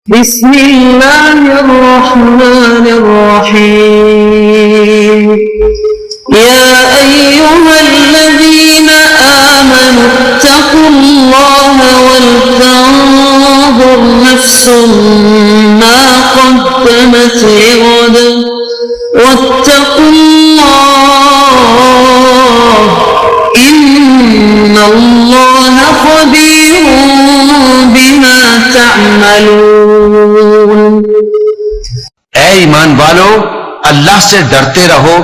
بسم الله الرحمن الرحيم يا أيها الذين آمنوا اتقوا الله ولتنظر نفس ما قدمت لغد واتقوا الله إن الله خبير بما تعملون۔ اے ایمان والو، اللہ سے ڈرتے رہو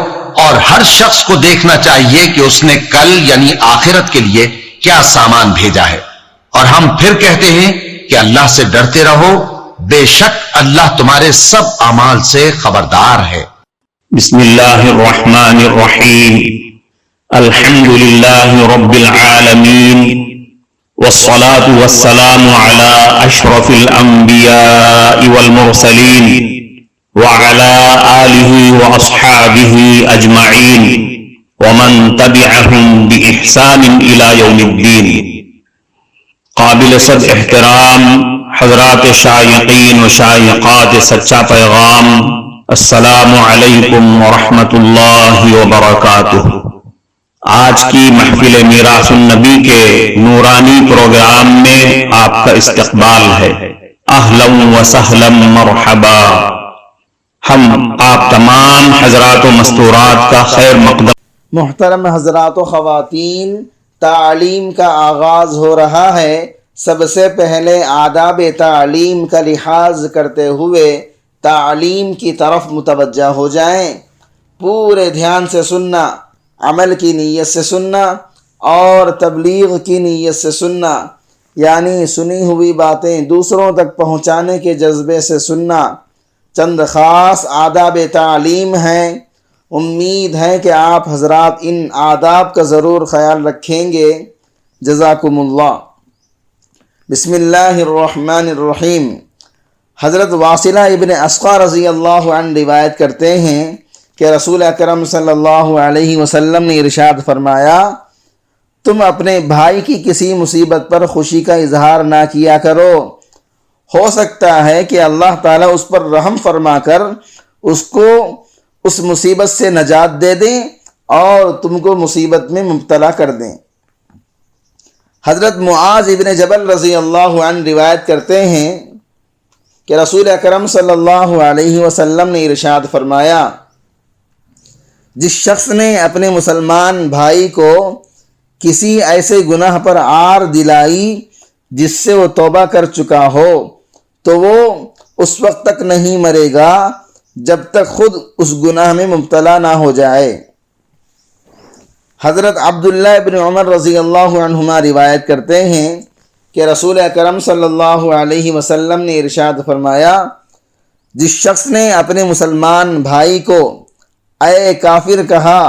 اور ہر شخص کو دیکھنا چاہیے کہ اس نے کل یعنی آخرت کے لیے کیا سامان بھیجا ہے، اور ہم پھر کہتے ہیں کہ اللہ سے ڈرتے رہو، بے شک اللہ تمہارے سب اعمال سے خبردار ہے۔ بسم اللہ الرحمن الرحیم، الحمد للہ رب العالمین، والصلاة والسلام على اشرف الانبیاء والمرسلین وعلى آلہ واصحابہ اجمعین ومن تبعہم بإحسان الى یوم الدین۔ قابل صد احترام حضرات شائقین و شائقات سچا پیغام، السلام علیکم ورحمۃ اللہ وبرکاتہ۔ آج کی محفل میراث النبی کے نورانی پروگرام میں آپ کا استقبال ہے۔ اہلا و سہلا مرحبا۔ ہم آپ تمام حضرات و مستورات کا خیر مقدم۔ محترم حضرات و خواتین، تعلیم کا آغاز ہو رہا ہے۔ سب سے پہلے آداب تعلیم کا لحاظ کرتے ہوئے تعلیم کی طرف متوجہ ہو جائیں۔ پورے دھیان سے سننا، عمل کی نیت سے سننا اور تبلیغ کی نیت سے سننا، یعنی سنی ہوئی باتیں دوسروں تک پہنچانے کے جذبے سے سننا۔ چند خاص آداب تعلیم ہیں، امید ہے کہ آپ حضرات ان آداب کا ضرور خیال رکھیں گے۔ جزاکم اللہ۔ بسم اللہ الرحمن الرحیم۔ حضرت واصلہ ابن اسقع رضی اللہ عنہ روایت کرتے ہیں کہ رسول اکرم صلی اللہ علیہ وسلم نے ارشاد فرمایا، تم اپنے بھائی کی کسی مصیبت پر خوشی کا اظہار نہ کیا کرو، ہو سکتا ہے کہ اللہ تعالیٰ اس پر رحم فرما کر اس کو اس مصیبت سے نجات دے دیں اور تم کو مصیبت میں مبتلا کر دیں۔ حضرت معاذ ابن جبل رضی اللہ عنہ روایت کرتے ہیں کہ رسول اکرم صلی اللہ علیہ وسلم نے ارشاد فرمایا، جس شخص نے اپنے مسلمان بھائی کو کسی ایسے گناہ پر آر دلائی جس سے وہ توبہ کر چکا ہو تو وہ اس وقت تک نہیں مرے گا جب تک خود اس گناہ میں مبتلا نہ ہو جائے۔ حضرت عبداللہ ابن عمر رضی اللہ عنہما روایت کرتے ہیں کہ رسول اکرم صلی اللہ علیہ وسلم نے ارشاد فرمایا، جس شخص نے اپنے مسلمان بھائی کو اے کافر کہا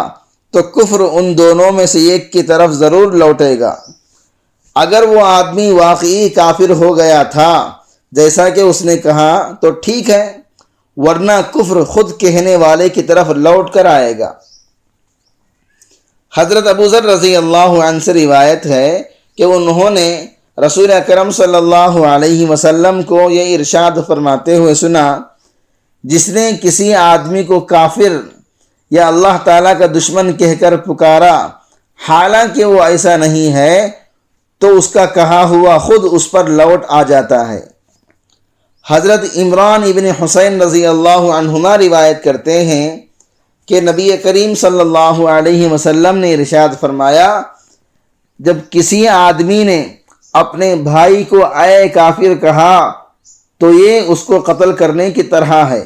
تو کفر ان دونوں میں سے ایک کی طرف ضرور لوٹے گا۔ اگر وہ آدمی واقعی کافر ہو گیا تھا جیسا کہ اس نے کہا تو ٹھیک ہے، ورنہ کفر خود کہنے والے کی طرف لوٹ کر آئے گا۔ حضرت ابو ذر رضی اللہ عنہ سے روایت ہے کہ انہوں نے رسول اکرم صلی اللہ علیہ وسلم کو یہ ارشاد فرماتے ہوئے سنا، جس نے کسی آدمی کو کافر یا اللہ تعالیٰ کا دشمن کہہ کر پکارا حالانکہ وہ ایسا نہیں ہے تو اس کا کہا ہوا خود اس پر لوٹ آ جاتا ہے۔ حضرت عمران ابن حسین رضی اللہ عنہما روایت کرتے ہیں کہ نبی کریم صلی اللہ علیہ وسلم نے ارشاد فرمایا، جب کسی آدمی نے اپنے بھائی کو اے کافر کہا تو یہ اس کو قتل کرنے کی طرح ہے۔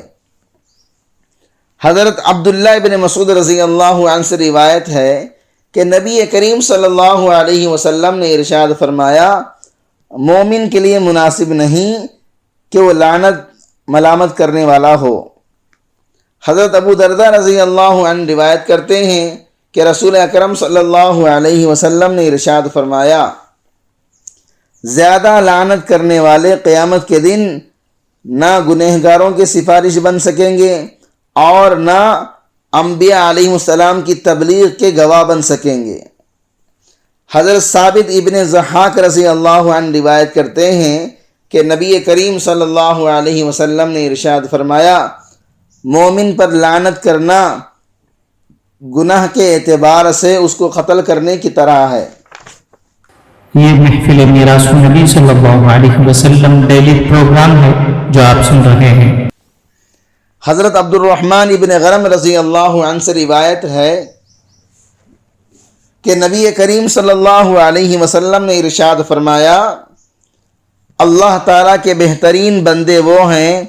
حضرت عبداللہ ابن مسعود رضی اللہ عنہ سے روایت ہے کہ نبی کریم صلی اللہ علیہ وسلم نے ارشاد فرمایا، مومن کے لیے مناسب نہیں کہ وہ لعنت ملامت کرنے والا ہو۔ حضرت ابو دردہ رضی اللہ عنہ روایت کرتے ہیں کہ رسول اکرم صلی اللہ علیہ وسلم نے ارشاد فرمایا، زیادہ لعنت کرنے والے قیامت کے دن نہ گنہگاروں کی سفارش بن سکیں گے اور نہ انبیاء علیہ السلام کی تبلیغ کے گواہ بن سکیں گے۔ حضرت ثابت ابن ضحاک رضی اللہ عنہ روایت کرتے ہیں کہ نبی کریم صلی اللہ علیہ وسلم نے ارشاد فرمایا مومن پر لعنت کرنا گناہ کے اعتبار سے اس کو قتل کرنے کی طرح ہے۔ یہ محفل میراث النبی صلی اللہ علیہ وسلم ڈیلی پروگرام ہے جو آپ سن رہے ہیں۔ حضرت عبد الرحمن ابن غرم رضی اللہ عنہ سے روایت ہے کہ نبی کریم صلی اللہ علیہ وسلم نے ارشاد فرمایا اللہ تعالیٰ کے بہترین بندے وہ ہیں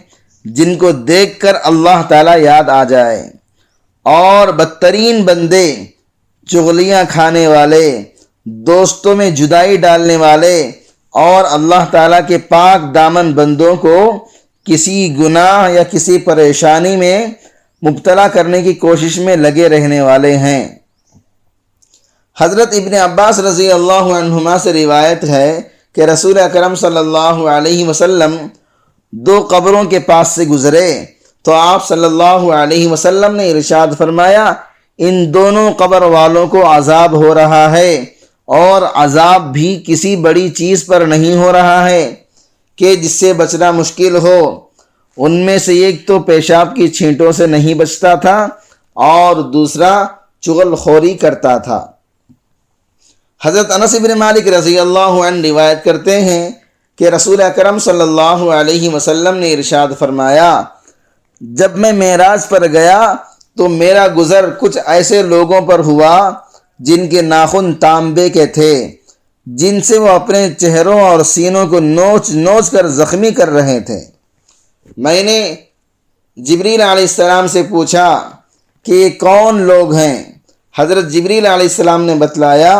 جن کو دیکھ کر اللہ تعالیٰ یاد آ جائے، اور بدترین بندے چغلیاں کھانے والے، دوستوں میں جدائی ڈالنے والے اور اللہ تعالیٰ کے پاک دامن بندوں کو کسی گناہ یا کسی پریشانی میں مبتلا کرنے کی کوشش میں لگے رہنے والے ہیں۔ حضرت ابن عباس رضی اللہ عنہما سے روایت ہے کہ رسول اکرم صلی اللہ علیہ وسلم 2 قبروں کے پاس سے گزرے تو آپ صلی اللہ علیہ وسلم نے ارشاد فرمایا ان دونوں قبر والوں کو عذاب ہو رہا ہے، اور عذاب بھی کسی بڑی چیز پر نہیں ہو رہا ہے کہ جس سے بچنا مشکل ہو۔ ان میں سے ایک تو پیشاب کی چھینٹوں سے نہیں بچتا تھا اور دوسرا چغل خوری کرتا تھا۔ حضرت انس بن مالک رضی اللہ عنہ روایت کرتے ہیں کہ رسول اکرم صلی اللہ علیہ وسلم نے ارشاد فرمایا جب میں معراج پر گیا تو میرا گزر کچھ ایسے لوگوں پر ہوا جن کے ناخن تانبے کے تھے، جن سے وہ اپنے چہروں اور سینوں کو نوچ نوچ کر زخمی کر رہے تھے۔ میں نے جبریل علیہ السلام سے پوچھا کہ یہ کون لوگ ہیں؟ حضرت جبریل علیہ السلام نے بتلایا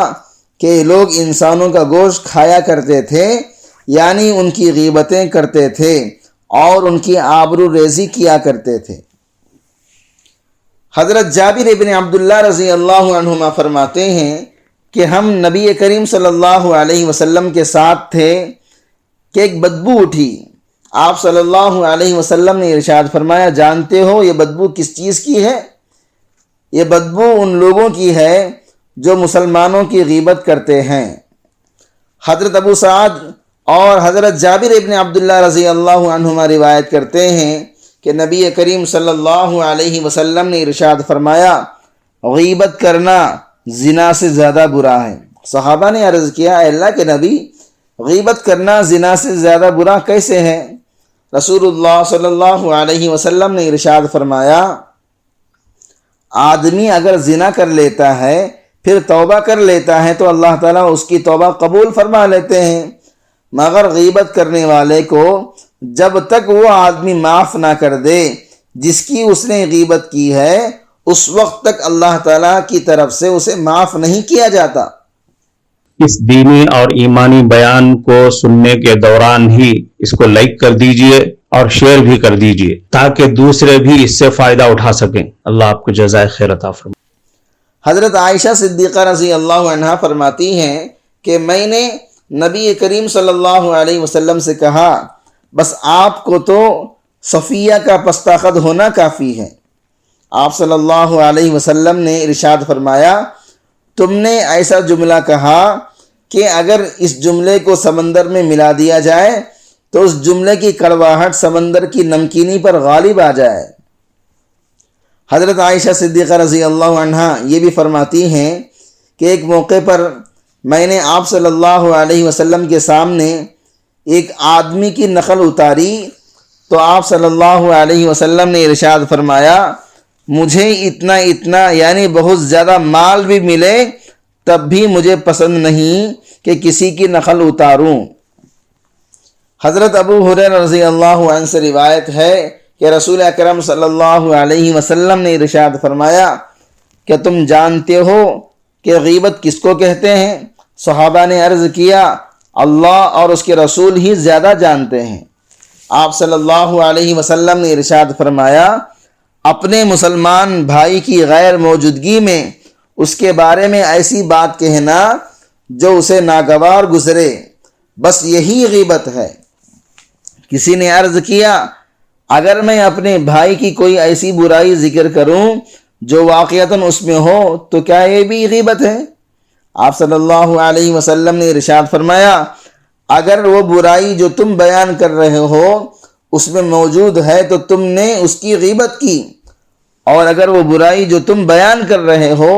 کہ یہ لوگ انسانوں کا گوشت کھایا کرتے تھے، یعنی ان کی غیبتیں کرتے تھے اور ان کی آبرو ریزی کیا کرتے تھے۔ حضرت جابر ابن عبداللہ رضی اللہ عنہما فرماتے ہیں کہ ہم نبی کریم صلی اللہ علیہ وسلم کے ساتھ تھے کہ ایک بدبو اٹھی۔ آپ صلی اللہ علیہ وسلم نے ارشاد فرمایا جانتے ہو یہ بدبو کس چیز کی ہے؟ یہ بدبو ان لوگوں کی ہے جو مسلمانوں کی غیبت کرتے ہیں۔ حضرت ابو سعد اور حضرت جابر ابن عبداللہ رضی اللہ عنہما روایت کرتے ہیں کہ نبی کریم صلی اللہ علیہ وسلم نے ارشاد فرمایا غیبت کرنا زنا سے زیادہ برا ہے۔ صحابہ نے عرض کیا اے اللہ کے نبی غیبت کرنا زنا سے زیادہ برا کیسے ہے؟ رسول اللہ صلی اللہ علیہ وسلم نے ارشاد فرمایا آدمی اگر زنا کر لیتا ہے پھر توبہ کر لیتا ہے تو اللہ تعالیٰ اس کی توبہ قبول فرما لیتے ہیں، مگر غیبت کرنے والے کو جب تک وہ آدمی معاف نہ کر دے جس کی اس نے غیبت کی ہے اس وقت تک اللہ تعالیٰ کی طرف سے اسے معاف نہیں کیا جاتا۔ اس دینی اور ایمانی بیان کو سننے کے دوران ہی اس کو لائک کر دیجئے اور شیئر بھی کر دیجئے تاکہ دوسرے بھی اس سے فائدہ اٹھا سکیں۔ اللہ آپ کو جزائے خیر عطا فرمائے۔ حضرت عائشہ صدیقہ رضی اللہ عنہا فرماتی ہیں کہ میں نے نبی کریم صلی اللہ علیہ وسلم سے کہا بس آپ کو تو صفیہ کا پستہ قد ہونا کافی ہے۔ آپ صلی اللہ علیہ وسلم نے ارشاد فرمایا تم نے ایسا جملہ کہا کہ اگر اس جملے کو سمندر میں ملا دیا جائے تو اس جملے کی کڑواہٹ سمندر کی نمکینی پر غالب آ جائے۔ حضرت عائشہ صدیقہ رضی اللہ عنہا یہ بھی فرماتی ہیں کہ ایک موقع پر میں نے آپ صلی اللہ علیہ وسلم کے سامنے ایک آدمی کی نقل اتاری تو آپ صلی اللہ علیہ وسلم نے ارشاد فرمایا مجھے اتنا یعنی بہت زیادہ مال بھی ملے تب بھی مجھے پسند نہیں کہ کسی کی نقل اتاروں۔ حضرت ابو ہریرہ رضی اللہ عنہ سے روایت ہے کہ رسول اکرم صلی اللہ علیہ وسلم نے ارشاد فرمایا کہ تم جانتے ہو کہ غیبت کس کو کہتے ہیں؟ صحابہ نے عرض کیا اللہ اور اس کے رسول ہی زیادہ جانتے ہیں۔ آپ صلی اللہ علیہ وسلم نے ارشاد فرمایا اپنے مسلمان بھائی کی غیر موجودگی میں اس کے بارے میں ایسی بات کہنا جو اسے ناگوار گزرے، بس یہی غیبت ہے۔ کسی نے عرض کیا اگر میں اپنے بھائی کی کوئی ایسی برائی ذکر کروں جو واقعتاً اس میں ہو تو کیا یہ بھی غیبت ہے؟ آپ صلی اللہ علیہ وسلم نے ارشاد فرمایا اگر وہ برائی جو تم بیان کر رہے ہو اس میں موجود ہے تو تم نے اس کی غیبت کی، اور اگر وہ برائی جو تم بیان کر رہے ہو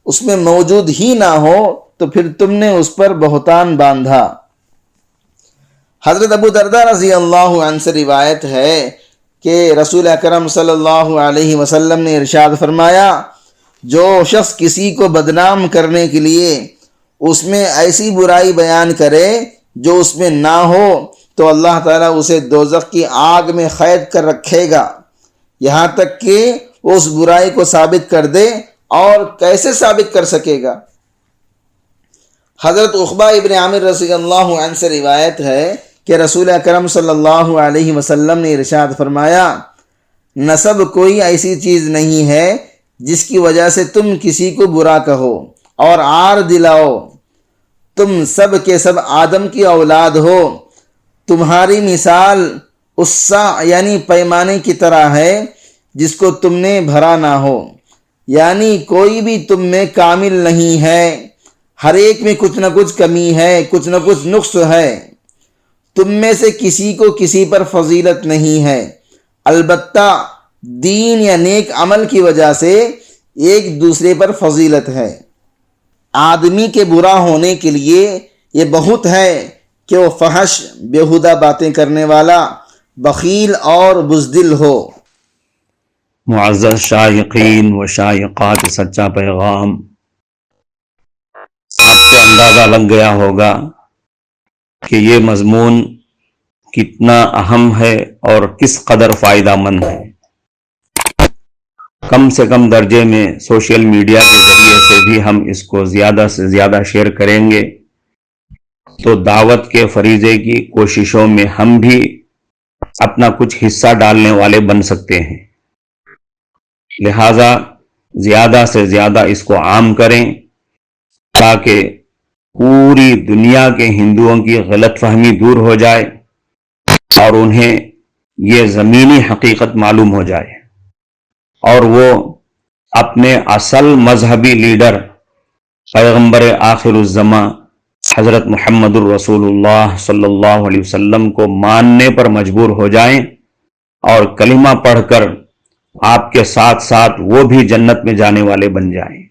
اس میں موجود ہی نہ ہو تو پھر تم نے اس پر بہتان باندھا۔ حضرت ابو درداء رضی اللہ عنہ سے روایت ہے کہ رسول اکرم صلی اللہ علیہ وسلم نے ارشاد فرمایا، جو شخص کسی کو بدنام کرنے کے لیے اس میں ایسی برائی بیان کرے جو اس میں نہ ہو تو اللہ تعالیٰ اسے دوزخ کی آگ میں قید کر رکھے گا، یہاں تک کہ وہ اس برائی کو ثابت کر دے۔ اور کیسے ثابت کر سکے گا؟ حضرت عقبہ ابن عامر رضی اللہ عنہ سے روایت ہے کہ رسول اکرم صلی اللہ علیہ وسلم نے ارشاد فرمایا، نسب کوئی ایسی چیز نہیں ہے جس کی وجہ سے تم کسی کو برا کہو اور عار دلاؤ، تم سب کے سب آدم کی اولاد ہو، تمہاری مثال اس سا یعنی پیمانے کی طرح ہے جس کو تم نے بھرا نہ ہو، یعنی کوئی بھی تم میں کامل نہیں ہے، ہر ایک میں کچھ نہ کچھ کمی ہے، کچھ نہ کچھ نقص ہے، تم میں سے کسی کو کسی پر فضیلت نہیں ہے، البتہ دین یا نیک عمل کی وجہ سے ایک دوسرے پر فضیلت ہے۔ آدمی کے برا ہونے کے لیے یہ بہت ہے کہ وہ فحش بیہودہ باتیں کرنے والا، بخیل اور بزدل ہو۔ معزز شائقین و شائقات سچا پیغام، آپ کو اندازہ لگ گیا ہوگا کہ یہ مضمون کتنا اہم ہے اور کس قدر فائدہ مند ہے۔ کم سے کم درجے میں سوشل میڈیا کے ذریعے سے بھی ہم اس کو زیادہ سے زیادہ شیئر کریں گے تو دعوت کے فریضے کی کوششوں میں ہم بھی اپنا کچھ حصہ ڈالنے والے بن سکتے ہیں، لہذا زیادہ سے زیادہ اس کو عام کریں تاکہ پوری دنیا کے ہندوؤں کی غلط فہمی دور ہو جائے اور انہیں یہ زمینی حقیقت معلوم ہو جائے، اور وہ اپنے اصل مذہبی لیڈر پیغمبر آخر الزماں حضرت محمد الرسول اللہ صلی اللہ علیہ وسلم کو ماننے پر مجبور ہو جائیں اور کلمہ پڑھ کر آپ کے ساتھ ساتھ وہ بھی جنت میں جانے والے بن جائیں۔